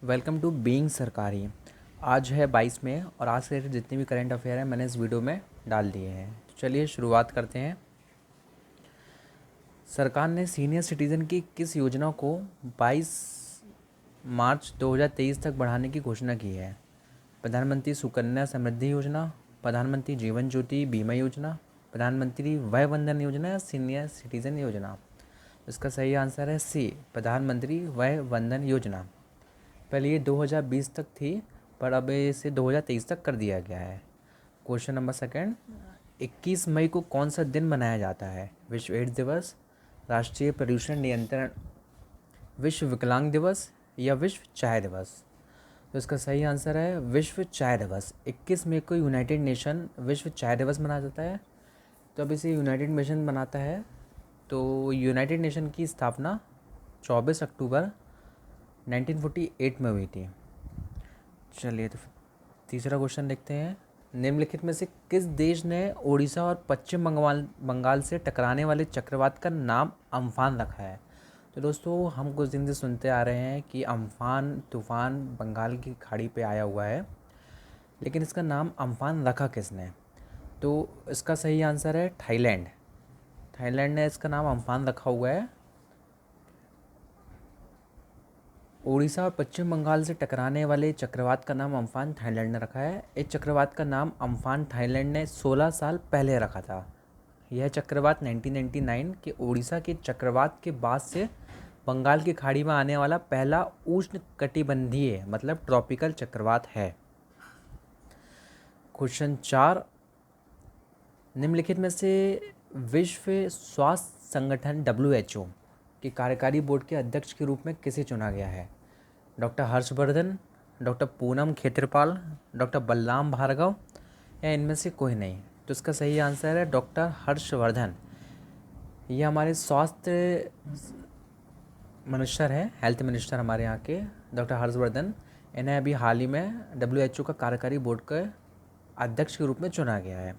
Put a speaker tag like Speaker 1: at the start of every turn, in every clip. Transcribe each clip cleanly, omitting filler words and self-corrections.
Speaker 1: Welcome to being सरकारी। आज है 22 मई और आज से जितने भी करंट अफेयर हैं मैंने इस वीडियो में डाल दिए हैं। तो चलिए शुरुआत करते हैं। सरकार ने सीनियर सिटीज़न की किस योजना को 22 मार्च 2023 तक बढ़ाने की घोषणा की है? प्रधानमंत्री सुकन्या समृद्धि योजना, प्रधानमंत्री जीवन ज्योति बीमा योजना, प्रधानमंत्री वय वंदन योजना या सीनियर सिटीज़न योजना। इसका सही आंसर है सी, प्रधानमंत्री वय वंदन योजना। पहले ये 2020 तक थी, पर अब इसे 2023 तक कर दिया गया है। क्वेश्चन नंबर सेकंड, 21 मई को कौन सा दिन मनाया जाता है? विश्व एड्स दिवस, राष्ट्रीय प्रदूषण नियंत्रण, विश्व विकलांग दिवस या विश्व चाय दिवस। तो इसका सही आंसर है विश्व चाय दिवस। 21 मई को यूनाइटेड नेशन विश्व चाय दिवस मनाया जाता है। तो अब इसे यूनाइटेड नेशन मनाता है। तो यूनाइटेड नेशन की स्थापना 24 अक्टूबर 1948 में हुई थी। चलिए तो तीसरा क्वेश्चन देखते हैं। निम्नलिखित में से किस देश ने ओडिशा और पश्चिम बंगाल से टकराने वाले चक्रवात का नाम अम्फान रखा है? तो दोस्तों, हम कुछ दिन से सुनते आ रहे हैं कि अम्फान तूफ़ान बंगाल की खाड़ी पे आया हुआ है, लेकिन इसका नाम अम्फान रखा किसने? तो इसका सही आंसर है थाईलैंड। थाईलैंड ने इसका नाम अम्फान रखा हुआ है। ओडिशा और पश्चिम बंगाल से टकराने वाले चक्रवात का नाम अम्फान थाईलैंड ने रखा है। इस चक्रवात का नाम अम्फान थाईलैंड ने 16 साल पहले रखा था। यह चक्रवात 1999 के ओडिशा के चक्रवात के बाद से बंगाल की खाड़ी में आने वाला पहला उष्ण कटिबंधीय मतलब ट्रॉपिकल चक्रवात है। क्वेश्चन 4, निम्नलिखित में से विश्व स्वास्थ्य संगठन WHO के कार्यकारी बोर्ड के अध्यक्ष के रूप में किसे चुना गया है? Doctor Harshvardhan, doctor Poonam Khetrapal, doctor Balram Bhargava या इनमें से कोई नहीं। तो इसका सही आंसर है डॉक्टर हर्षवर्धन। ये हमारे स्वास्थ्य मिनिस्टर हैं, हेल्थ मिनिस्टर हमारे यहाँ के डॉक्टर हर्षवर्धन। इन्हें अभी हाल ही में WHO का कार्यकारी बोर्ड के अध्यक्ष के रूप में चुना गया है।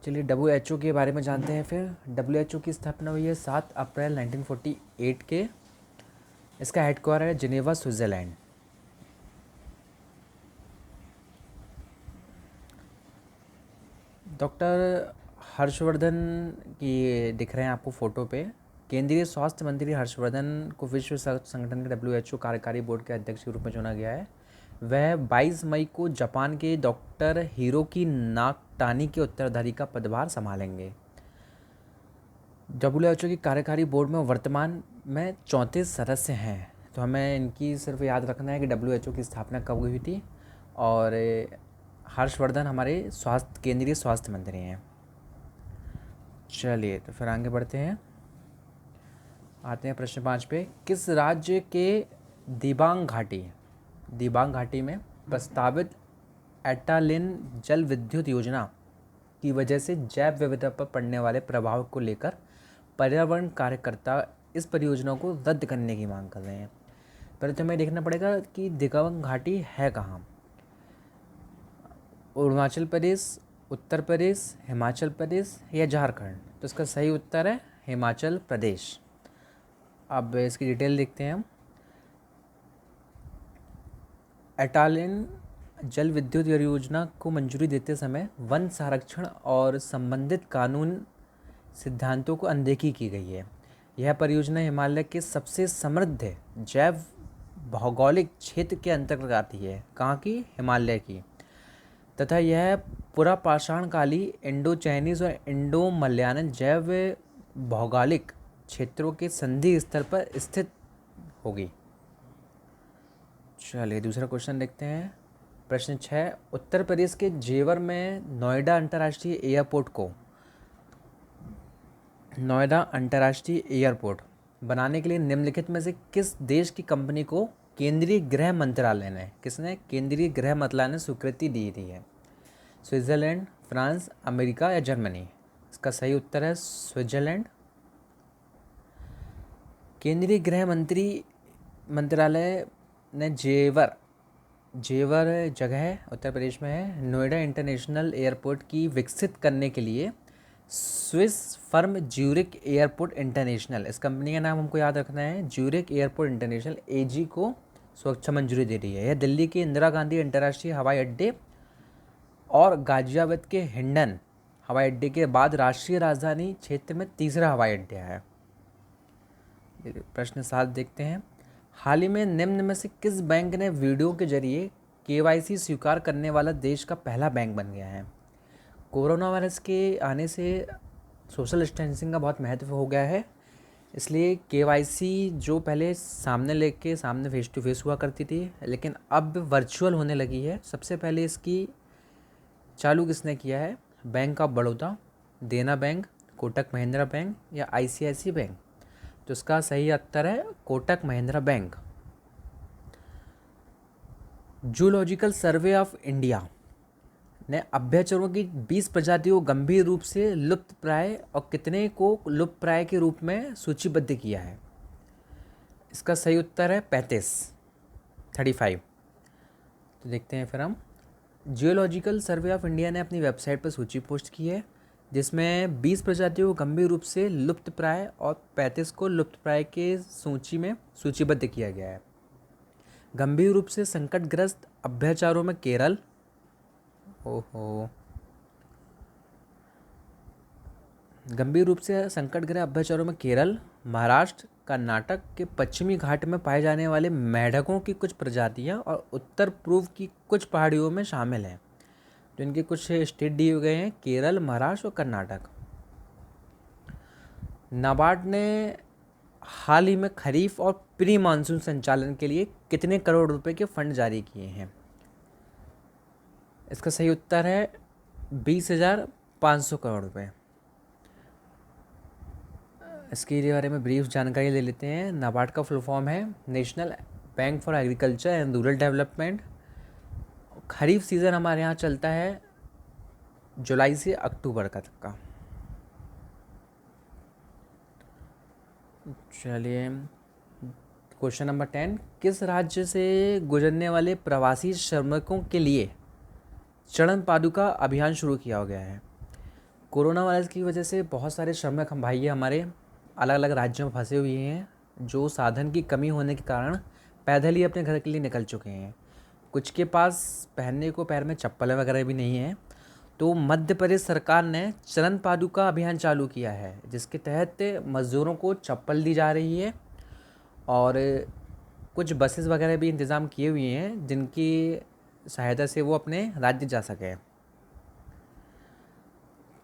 Speaker 1: चलिए WHO के बारे में जानते हैं फिर। WHO की स्थापना हुई है 7 अप्रैल 1948 के। इसका हेडक्वार्टर है जिनेवा, स्विट्ज़रलैंड। डॉक्टर हर्षवर्धन की दिख रहे हैं आपको फ़ोटो पे। केंद्रीय स्वास्थ्य मंत्री हर्षवर्धन को विश्व स्वास्थ्य संगठन के WHO कार्यकारी बोर्ड के अध्यक्ष के रूप में चुना गया है। वह 22 मई को जापान के डॉक्टर हिरोकी नाकटानी के उत्तराधिकारी का पदभार संभालेंगे। WHO की कार्यकारी बोर्ड में वर्तमान में 34 सदस्य हैं। तो हमें इनकी सिर्फ याद रखना है कि WHO की स्थापना कब हुई थी, और हर्षवर्धन हमारे केंद्रीय स्वास्थ्य मंत्री हैं। चलिए तो फिर आगे बढ़ते हैं। आते हैं प्रश्न 5 पे। किस राज्य के दिबांग घाटी में प्रस्तावित एटालिन जल विद्युत योजना की वजह से जैव विविधता पर पड़ने वाले प्रभाव को लेकर पर्यावरण कार्यकर्ता इस परियोजना को रद्द करने की मांग कर रहे हैं? पहले तो हमें देखना पड़ेगा कि दिबांग घाटी है कहाँ। अरुणाचल प्रदेश, उत्तर प्रदेश, हिमाचल प्रदेश या झारखंड। तो इसका सही उत्तर है हिमाचल प्रदेश। अब इसकी डिटेल देखते हैं हम। एटालिन जल विद्युत परियोजना को मंजूरी देते समय वन संरक्षण और संबंधित कानून सिद्धांतों को अनदेखी की गई है। यह परियोजना हिमालय के सबसे समृद्ध जैव भौगोलिक क्षेत्र के अंतर्गत आती है। कहाँ की? हिमालय की। तथा यह पुरापाषाणकाली इंडो चाइनीज और इंडो मलयानम जैव भौगोलिक क्षेत्रों के संधि स्तर पर स्थित होगी। चलिए दूसरा क्वेश्चन देखते हैं। प्रश्न 6, उत्तर प्रदेश के जेवर में नोएडा अंतर्राष्ट्रीय एयरपोर्ट बनाने के लिए निम्नलिखित में से किस देश की कंपनी को केंद्रीय गृह मंत्रालय ने स्वीकृति दी थी है? स्विट्ज़रलैंड, फ्रांस, अमेरिका या जर्मनी। इसका सही उत्तर है स्विट्ज़रलैंड। केंद्रीय गृह मंत्रालय ने जेवर जगह उत्तर प्रदेश में है, नोएडा इंटरनेशनल एयरपोर्ट की विकसित करने के लिए Swiss firm Zurich airport international, इस कंपनी का नाम हमको याद रखना है, ज्यूरिक एयरपोर्ट इंटरनेशनल AG को सुरक्षा मंजूरी दे रही है। यह दिल्ली के इंदिरा गांधी अंतर्राष्ट्रीय हवाई अड्डे और गाजियाबाद के हिंडन हवाई अड्डे के बाद राष्ट्रीय राजधानी क्षेत्र में तीसरा हवाई अड्डा है। प्रश्न 7 देखते हैं। हाल ही में निम्न में से किस बैंक ने वीडियो के जरिए केवाईसी स्वीकार करने वाला देश का पहला बैंक बन गया है? कोरोना वायरस के आने से सोशल डिस्टेंसिंग का बहुत महत्व हो गया है, इसलिए केवाईसी जो पहले सामने फेस टू फेस हुआ करती थी, लेकिन अब वर्चुअल होने लगी है। सबसे पहले इसकी चालू किसने किया है? बैंक ऑफ बड़ौदा, देना बैंक, कोटक महिंद्रा बैंक या आईसीआईसी बैंक? तो इसका सही उत्तर है Kotak Mahindra bank. Zoological survey of India ने अभ्याचरों की 20 प्रजातियों को गंभीर रूप से लुप्तप्राय और कितने को लुप्तप्राय के रूप में सूचीबद्ध किया है? इसका सही उत्तर है 35। तो देखते हैं फिर हम। जियोलॉजिकल सर्वे ऑफ इंडिया ने अपनी वेबसाइट पर सूची पोस्ट की है, जिसमें 20 प्रजातियों को गंभीर रूप से लुप्तप्राय और 35 को लुप्तप्राय के सूची में सूचीबद्ध किया गया है। गंभीर रूप से संकटग्रस्त अभ्याचारों में केरल, गंभीर रूप से संकटग्रस्त अभ्याचारों में केरल, महाराष्ट्र, कर्नाटक के पश्चिमी घाट में पाए जाने वाले मेंढकों की कुछ प्रजातियां और उत्तर पूर्व की कुछ पहाड़ियों में शामिल हैं। तो इनके कुछ स्टेट दिए गए हैं, केरल, महाराष्ट्र और कर्नाटक। नाबार्ड ने हाल ही में खरीफ और प्री मानसून संचालन के लिए कितने करोड़ रुपए के फंड जारी किए हैं? इसका सही उत्तर है 20,500 करोड़ रुपए। इसके बारे में ब्रीफ जानकारी ले लेते हैं। नाबार्ड का फुल फॉर्म है national bank for agriculture and rural development. Kharif season हमारे यहाँ चलता है जुलाई से अक्टूबर तक का। चलिए क्वेश्चन नंबर 10। किस राज्य से गुजरने वाले प्रवासी श्रमिकों के लिए चरण पादुका अभियान शुरू किया गया है? कोरोना वायरस की वजह से बहुत सारे श्रमिक हम भाई हमारे अलग अलग राज्यों में फंसे हुए हैं, जो साधन की कमी होने के कारण पैदल ही अपने घर के लिए निकल चुके हैं। कुछ के पास पहनने को पैर में चप्पल वगैरह भी नहीं है। तो मध्य प्रदेश सरकार ने चरण पादुका अभियान चालू किया है, जिसके तहत मज़दूरों को चप्पल दी जा रही है और कुछ बसेस वगैरह भी इंतज़ाम किए हुए हैं, जिनकी सहायता से वो अपने राज्य जा सकें।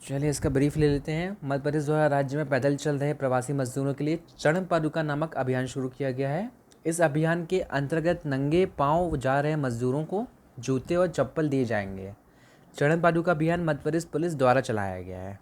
Speaker 1: चलिए इसका ब्रीफ ले लेते हैं। मध्य प्रदेश द्वारा राज्य में पैदल चल रहे प्रवासी मजदूरों के लिए चरण पादुका नामक अभियान शुरू किया गया है। इस अभियान के अंतर्गत नंगे पांव जा रहे मजदूरों को जूते और चप्पल दिए जाएंगे। चरण पादुका अभियान मध्य प्रदेश पुलिस द्वारा चलाया गया है।